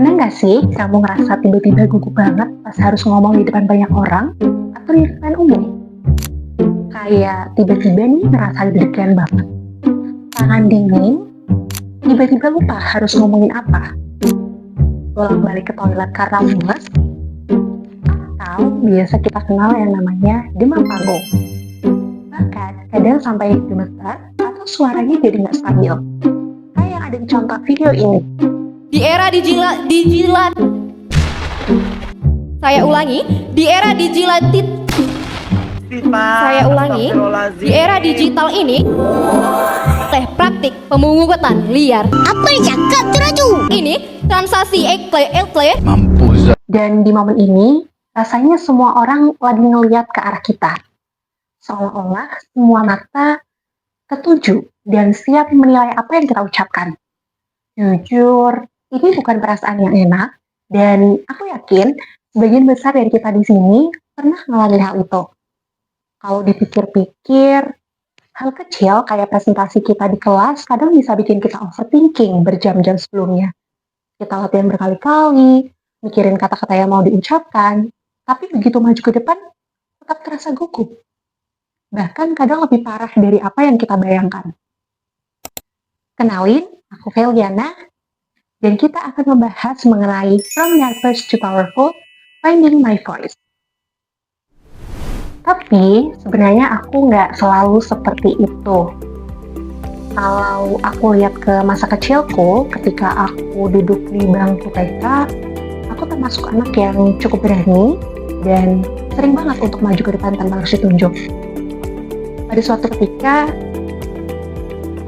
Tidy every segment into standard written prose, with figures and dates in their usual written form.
Pernah nggak sih kamu ngerasa tiba-tiba gugup banget pas harus ngomong di depan banyak orang atau di depan umum? Kayak tiba-tiba nih ngerasa deg-degan banget, tangan dingin, tiba-tiba lupa harus ngomongin apa, bolak-balik ke toilet karena mules, atau biasa kita kenal yang namanya demam panggung. Bahkan kadang sampai gemetar atau suaranya jadi nggak stabil. Kayak yang ada di contoh video ini. Di era digital. Saya ulangi, di era digital. Saya ulangi, di era digital ini teh praktik pemungutan liar. Apa yang cakap teraju? Ini transaksi ekle. Mampus. Dan di momen ini, rasanya semua orang lagi ngeliat ke arah kita. Seolah-olah semua mata ketujuh dan siap menilai apa yang kita ucapkan. Jujur, ini bukan perasaan yang enak, dan aku yakin sebagian besar dari kita di sini pernah ngalamin hal itu. Kalau dipikir-pikir, hal kecil kayak presentasi kita di kelas kadang bisa bikin kita overthinking berjam-jam sebelumnya. Kita latihan berkali-kali, mikirin kata-kata yang mau diucapkan, tapi begitu maju ke depan, tetap terasa gugup. Bahkan kadang lebih parah dari apa yang kita bayangkan. Kenalin, aku Veliana, dan kita akan membahas mengenai From Nervous to Powerful, Finding My Voice. Tapi sebenarnya aku nggak selalu seperti itu. Kalau aku lihat ke masa kecilku, ketika aku duduk di bangku TK, aku termasuk anak yang cukup berani dan sering banget untuk maju ke depan tanpa harus ditunjuk. Pada suatu ketika,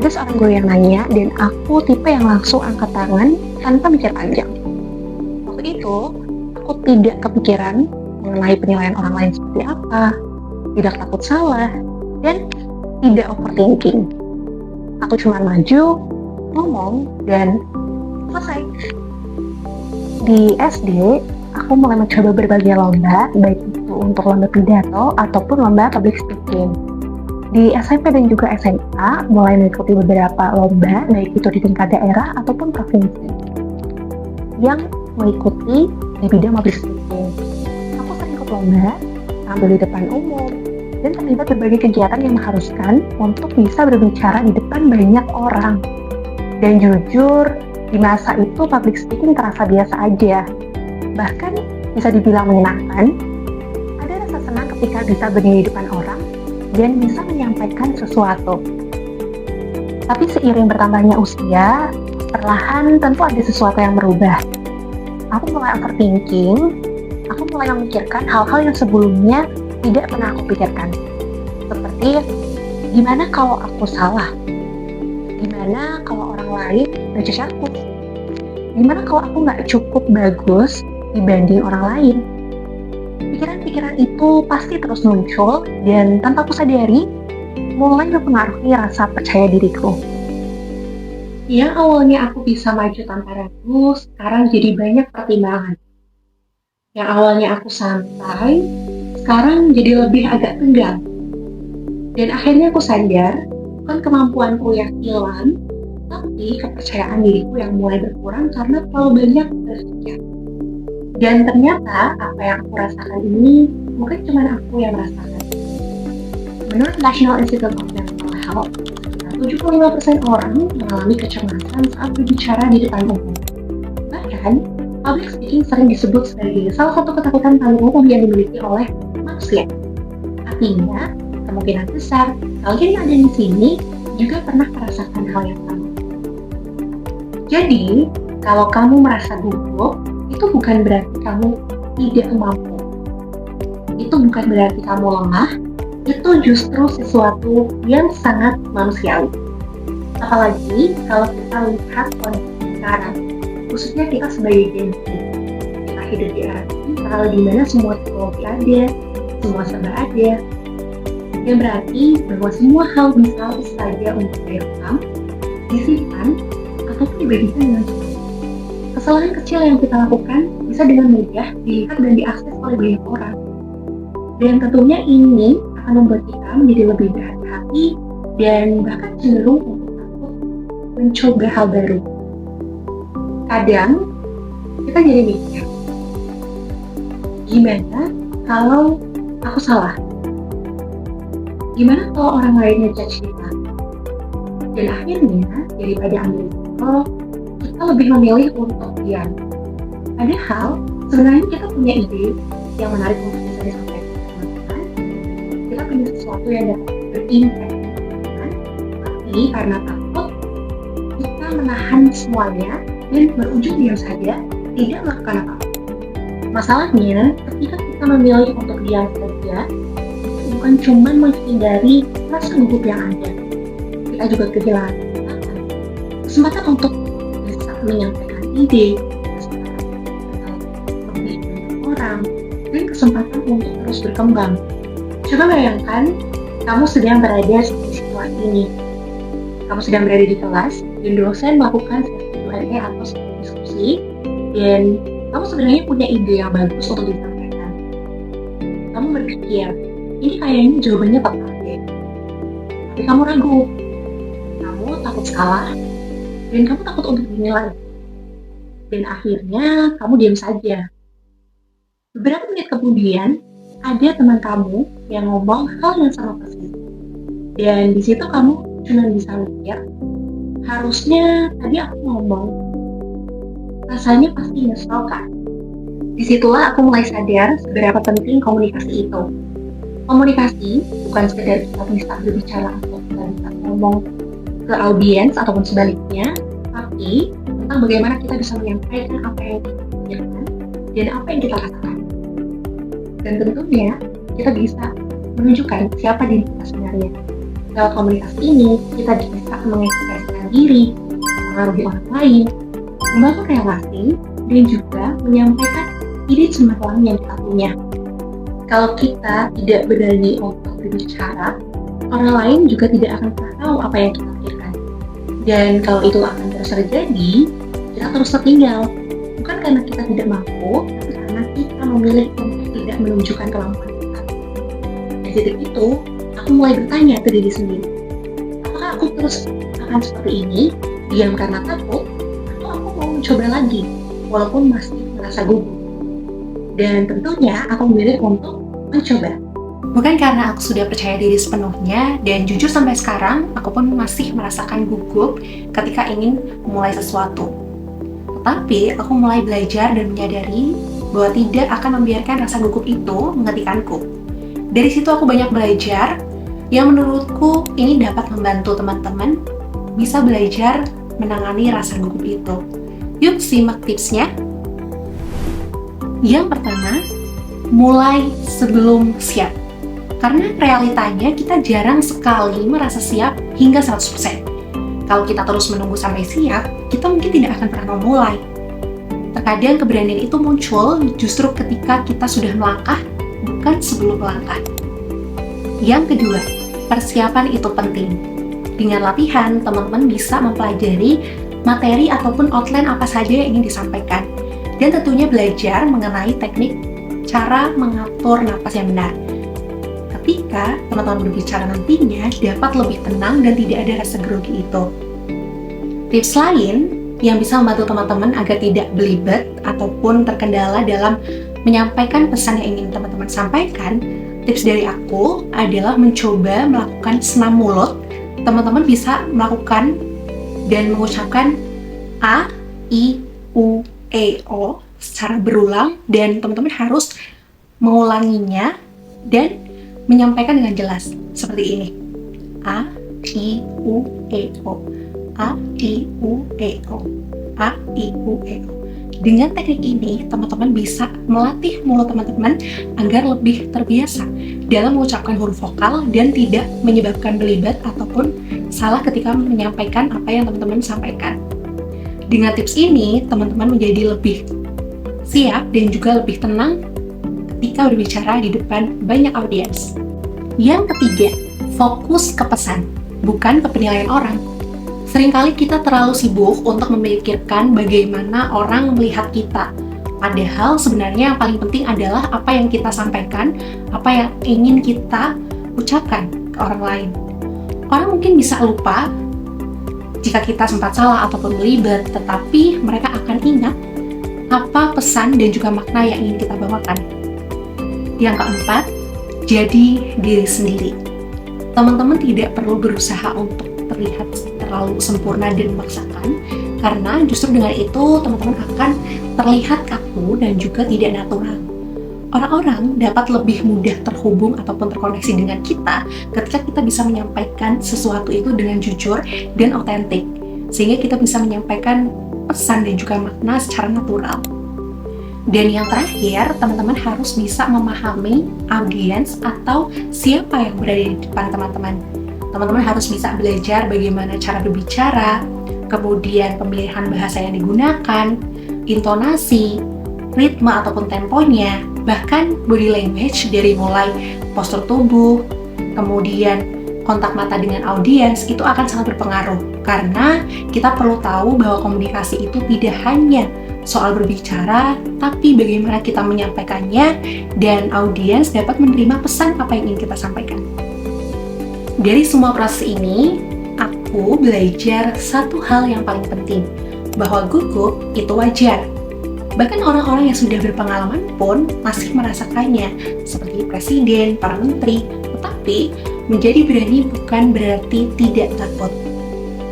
ada seorang guru yang nanya, dan aku tipe yang langsung angkat tangan tanpa mikir panjang. Waktu itu, aku tidak kepikiran mengenai penilaian orang lain seperti apa, tidak takut salah, dan tidak overthinking. Aku cuma maju, ngomong, dan selesai. Di SD, aku mulai mencoba berbagai lomba, baik itu untuk lomba pidato ataupun lomba public speaking. Di SMP dan juga SMA, mulai mengikuti beberapa lomba, baik itu di tingkat daerah ataupun provinsi, yang mengikuti di bidang public speaking. Aku sering ikut lomba, tampil di depan umum, dan terlibat berbagai kegiatan yang mengharuskan untuk bisa berbicara di depan banyak orang. Dan jujur, di masa itu public speaking terasa biasa aja. Bahkan bisa dibilang menyenangkan. Ada rasa senang ketika bisa berdiri di depan orang dan bisa menyampaikan sesuatu. Tapi seiring bertambahnya usia, perlahan tentu ada sesuatu yang berubah. Aku mulai overthinking, aku mulai memikirkan hal-hal yang sebelumnya tidak pernah aku pikirkan. Seperti, gimana kalau aku salah? Gimana kalau orang lain ngejudge aku? Gimana kalau aku nggak cukup bagus dibanding orang lain? Pikiran-pikiran itu pasti terus muncul dan tanpa aku sadari, mulai mempengaruhi rasa percaya diriku. Yang awalnya aku bisa maju tanpa ragu, sekarang jadi banyak pertimbangan. Yang awalnya aku santai, sekarang jadi lebih agak tegang. Dan akhirnya aku sadar, bukan kemampuanku yang hilang, tapi kepercayaan diriku yang mulai berkurang karena terlalu banyak berpikir. Dan ternyata apa yang aku rasakan ini bukan cuma aku yang merasakan. Menurut National Institute of Mental Health, 75% orang mengalami kecemasan saat berbicara di depan umum. Bahkan, public speaking sering disebut sebagai salah satu ketakutan paling umum yang dimiliki oleh manusia. Artinya, kemungkinan besar kalian yang ada di sini juga pernah merasakan hal yang sama. Jadi, kalau kamu merasa gugup, itu bukan berarti kamu tidak mampu. Itu bukan berarti kamu lemah. Itu justru sesuatu yang sangat manusiawi. Apalagi kalau kita lihat kondisi sekarang, khususnya kita sebagai Gen Z. Kita hidup di era digital di mana semua teknologi ada, semua serba ada. Yang berarti bahwa semua hal bisa saja untuk direkam, disimpan, ataupun dibagikan dengan cepat. Kesalahan kecil yang kita lakukan bisa dengan mudah dilihat dan diakses oleh banyak orang. Dan tentunya ini akan membuat kita menjadi lebih berhati-hati dan bahkan cenderung untuk takut mencoba hal baru. Kadang, kita jadi mikir, gimana kalau aku salah? Gimana kalau orang lain ngejudge kita? Dan akhirnya, daripada ambil risiko, kita lebih memilih untuk diam. Padahal, sebenarnya kita punya ide yang menarik untuk bisa disampaikan ke teman-teman. Kita punya sesuatu yang dapat berimpact ke teman-teman, tapi karena takut, kita menahan semuanya dan berujung diam saja, tidak melakukan apa-apa. Masalahnya, ketika kita memilih untuk diam saja, bukan cuma menghindari rasa gugup yang ada, kita juga kehilangan kesempatan untuk bisa menyampaikan ide, kesempatan lebih banyak orang, dan kesempatan untuk terus berkembang. Coba bayangkan, kamu sedang berada di situasi ini. Kamu sedang berada di kelas, dan dosen melakukan sesi Q&A atau sesi diskusi, dan kamu sebenarnya punya ide yang bagus untuk disampaikan. Kamu berpikir, ini kayaknya jawabannya tepat deh. Tapi kamu ragu. Kamu takut salah, dan kamu takut untuk dinilai. Dan akhirnya, kamu diam saja. Beberapa menit kemudian, ada teman kamu yang ngomong hal yang sama persis. Dan di situ kamu cuma bisa mikir, harusnya tadi aku ngomong. Rasanya pasti nyesel kan? Disitulah aku mulai sadar seberapa penting komunikasi itu. Komunikasi bukan sekedar kita bisa berbicara atau kita bisa ngomong ke audiens ataupun sebaliknya, tapi tentang bagaimana kita bisa menyampaikan apa yang kita pikirkan dan apa yang kita rasakan. Dan tentunya kita bisa menunjukkan siapa diri kita sebenarnya. Lewat komunikasi ini, kita bisa mengekspresikan diri, mengaruhi orang lain, membangun relasi, dan juga menyampaikan ide cemerlang yang kita punya. Kalau kita tidak berani untuk berbicara, orang lain juga tidak akan pernah tahu apa yang kita pikirkan. Dan kalau itu akan terus terjadi, kita terus tertinggal. Bukan karena kita tidak mampu, tapi karena kita memilih untuk tidak menunjukkan kemampuan kita. Dari titik itu, aku mulai bertanya ke diri sendiri, apakah aku terus akan seperti ini, diam karena takut, atau aku mau mencoba lagi, walaupun masih merasa gugup. Dan tentunya aku memilih untuk mencoba. Bukan karena aku sudah percaya diri sepenuhnya, dan jujur sampai sekarang aku pun masih merasakan gugup ketika ingin memulai sesuatu. Tetapi aku mulai belajar dan menyadari bahwa tidak akan membiarkan rasa gugup itu menghentikanku. Dari situ aku banyak belajar yang menurutku ini dapat membantu teman-teman bisa belajar menangani rasa gugup itu. Yuk simak tipsnya. Yang pertama, mulai sebelum siap. Karena realitanya kita jarang sekali merasa siap hingga 100%. Kalau kita terus menunggu sampai siap, kita mungkin tidak akan pernah memulai. Terkadang keberanian itu muncul justru ketika kita sudah melangkah, bukan sebelum melangkah. Yang kedua, persiapan itu penting. Dengan latihan, teman-teman bisa mempelajari materi ataupun outline apa saja yang ingin disampaikan. Dan tentunya belajar mengenai teknik cara mengatur napas yang benar. Ketika teman-teman berbicara nantinya dapat lebih tenang dan tidak ada rasa grogi itu. Tips lain yang bisa membantu teman-teman agar tidak belibet ataupun terkendala dalam menyampaikan pesan yang ingin teman-teman sampaikan, tips dari aku adalah mencoba melakukan senam mulut. Teman-teman bisa melakukan dan mengucapkan A, I, U, E, O secara berulang, dan teman-teman harus mengulanginya dan menyampaikan dengan jelas seperti ini. A, I, U, E, O. A, I, U, E, O. A, I, U, E, O. Dengan teknik ini, teman-teman bisa melatih mulut teman-teman agar lebih terbiasa dalam mengucapkan huruf vokal dan tidak menyebabkan belibet ataupun salah ketika menyampaikan apa yang teman-teman sampaikan. Dengan tips ini, teman-teman menjadi lebih siap dan juga lebih tenang ketika berbicara di depan banyak audiens. Yang ketiga, fokus ke pesan, bukan ke penilaian orang. Seringkali kita terlalu sibuk untuk memikirkan bagaimana orang melihat kita. Padahal sebenarnya yang paling penting adalah apa yang kita sampaikan, apa yang ingin kita ucapkan ke orang lain. Orang mungkin bisa lupa jika kita sempat salah ataupun belibet, tetapi mereka akan ingat apa pesan dan juga makna yang ingin kita bawakan. Yang keempat, jadi diri sendiri. Teman-teman tidak perlu berusaha untuk terlihat terlalu sempurna dan memaksakan, karena justru dengan itu teman-teman akan terlihat kaku dan juga tidak natural. Orang-orang dapat lebih mudah terhubung ataupun terkoneksi dengan kita ketika kita bisa menyampaikan sesuatu itu dengan jujur dan otentik, sehingga kita bisa menyampaikan pesan dan juga makna secara natural. Dan yang terakhir, teman-teman harus bisa memahami audiens atau siapa yang berada di depan teman-teman. Teman-teman harus bisa belajar bagaimana cara berbicara, kemudian pemilihan bahasa yang digunakan, intonasi, ritme ataupun temponya, bahkan body language dari mulai postur tubuh, kemudian kontak mata dengan audiens itu akan sangat berpengaruh, karena kita perlu tahu bahwa komunikasi itu tidak hanya soal berbicara, tapi bagaimana kita menyampaikannya dan audiens dapat menerima pesan apa yang ingin kita sampaikan. Dari semua proses ini, aku belajar satu hal yang paling penting, bahwa gugup itu wajar. Bahkan orang-orang yang sudah berpengalaman pun masih merasakannya, seperti presiden, para menteri. Tetapi, menjadi berani bukan berarti tidak takut.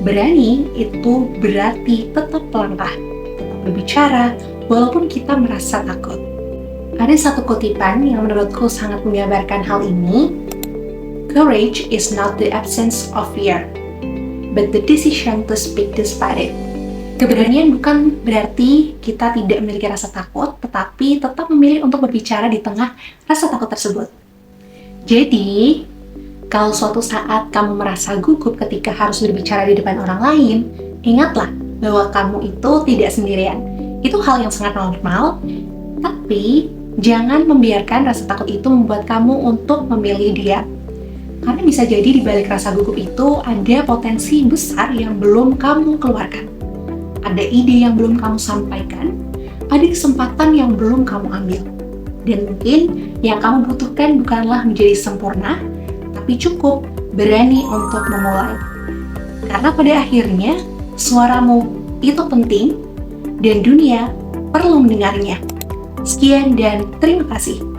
Berani itu berarti tetap melangkah, tetap berbicara, walaupun kita merasa takut. Ada satu kutipan yang menurutku sangat menggambarkan hal ini. Courage is not the absence of fear, but the decision to speak despite it. Keberanian bukan berarti kita tidak memiliki rasa takut, tetapi tetap memilih untuk berbicara di tengah rasa takut tersebut. Jadi, kalau suatu saat kamu merasa gugup ketika harus berbicara di depan orang lain, ingatlah bahwa kamu itu tidak sendirian. Itu hal yang sangat normal, tapi jangan membiarkan rasa takut itu membuat kamu untuk memilih diam. Karena bisa jadi di balik rasa gugup itu ada potensi besar yang belum kamu keluarkan. Ada ide yang belum kamu sampaikan, ada kesempatan yang belum kamu ambil. Dan mungkin yang kamu butuhkan bukanlah menjadi sempurna, tapi cukup berani untuk memulai. Karena pada akhirnya, suaramu itu penting, dan dunia perlu mendengarnya. Sekian dan terima kasih.